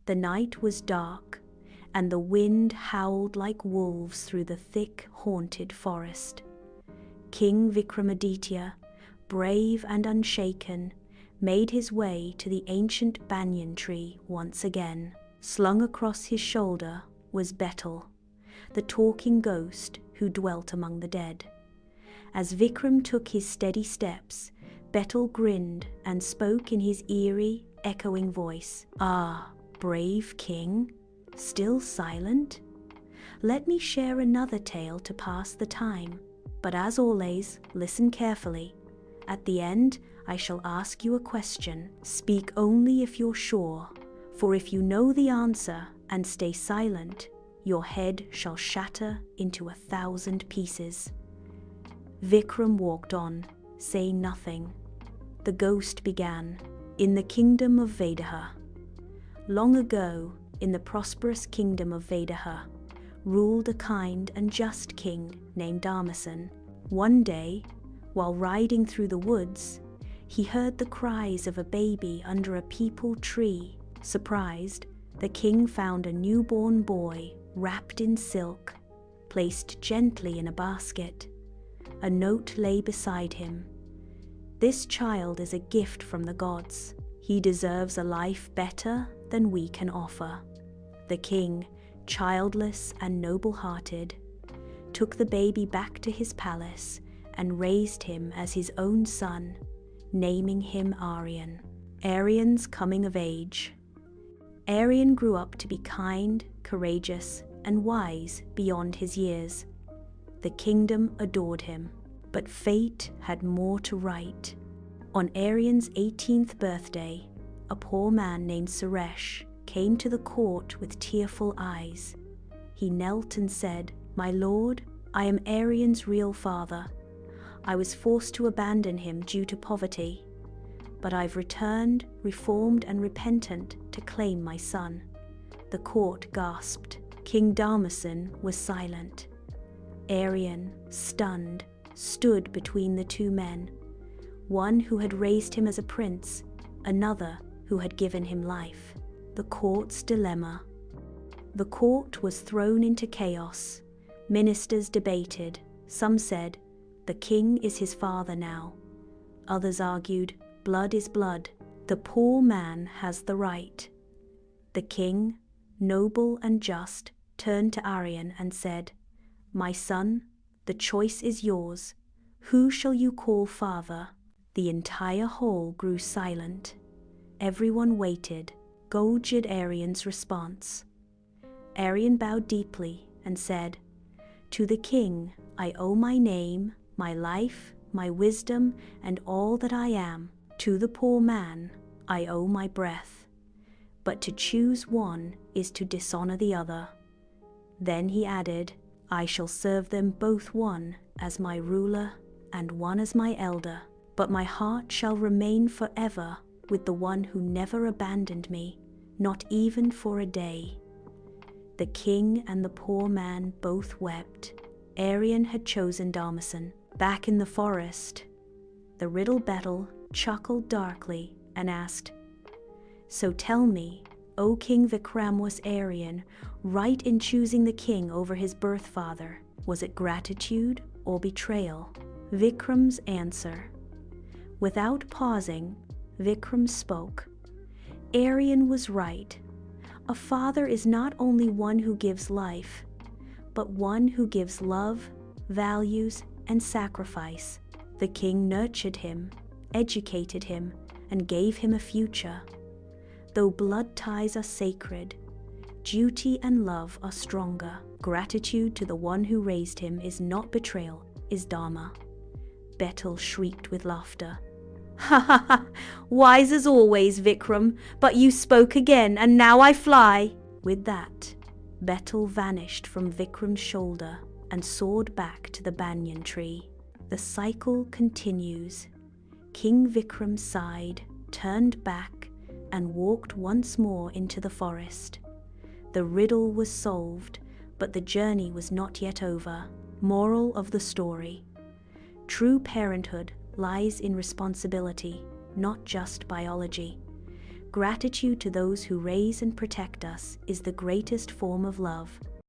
The night was dark, and the wind howled like wolves through the thick, haunted forest. King Vikramaditya, brave and unshaken, made his way to the ancient banyan tree once again. Slung across his shoulder was Betal, the talking ghost who dwelt among the dead. As Vikram took his steady steps, Betal grinned and spoke in his eerie, echoing voice. "Ah, brave king, still silent? Let me share another tale to pass the time. But as always, listen carefully. At the end, I shall ask you a question. Speak only if you're sure, for if you know the answer and stay silent, your head shall shatter into 1,000 pieces." Vikram walked on, saying nothing. The ghost began. "In the kingdom of Vedaha. Long ago, in the prosperous kingdom of Vedaha, ruled a kind and just king named Dharmasan. One day, while riding through the woods, he heard the cries of a baby under a peepal tree. Surprised, the king found a newborn boy wrapped in silk, placed gently in a basket. A note lay beside him. "This child is a gift from the gods. He deserves a life better than we can offer." The king, childless and noble-hearted, took the baby back to his palace and raised him as his own son, naming him Aryan. Aryan's coming of age. Aryan grew up to be kind, courageous, and wise beyond his years. The kingdom adored him, but fate had more to write. On Aryan's 18th birthday, a poor man named Suresh came to the court with tearful eyes. He knelt and said, "My lord, I am Aryan's real father. I was forced to abandon him due to poverty, but I've returned, reformed and repentant to claim my son." The court gasped. King Dharmasan was silent. Aryan, stunned, stood between the two men, one who had raised him as a prince, another who had given him life. The court's dilemma. The court was thrown into chaos. Ministers debated. Some said, "The king is his father now." Others argued, "Blood is blood. The poor man has the right." The king, noble and just, turned to Aryan and said, "My son, the choice is yours. Who shall you call father?" The entire hall grew silent. Everyone waited, gauged Aryan's response. Aryan bowed deeply and said, "To the king I owe my name, my life, my wisdom, and all that I am. To the poor man I owe my breath. But to choose one is to dishonor the other." Then he added, "I shall serve them both, one as my ruler and one as my elder. But my heart shall remain forever with the one who never abandoned me, not even for a day." The king and the poor man both wept. Aryan had chosen Dharmasan. Back in the forest, the riddle Betal chuckled darkly and asked, "So tell me, O King Vikram, was Aryan right in choosing the king over his birth father? Was it gratitude or betrayal?" Vikram's answer. Without pausing, Vikram spoke. Aryan was right. A father is not only one who gives life, but one who gives love, values, and sacrifice. The king nurtured him, educated him, and gave him a future. Though blood ties are sacred, duty and love are stronger. Gratitude to the one who raised him is not betrayal, is dharma. Betal shrieked with laughter. "Ha ha ha! Wise as always, Vikram, but you spoke again, and now I fly!" With that, Betal vanished from Vikram's shoulder and soared back to the banyan tree. The cycle continues. King Vikram sighed, turned back, and walked once more into the forest. The riddle was solved, but the journey was not yet over. Moral of the story: true parenthood lies in responsibility, not just biology. Gratitude to those who raise and protect us is the greatest form of love.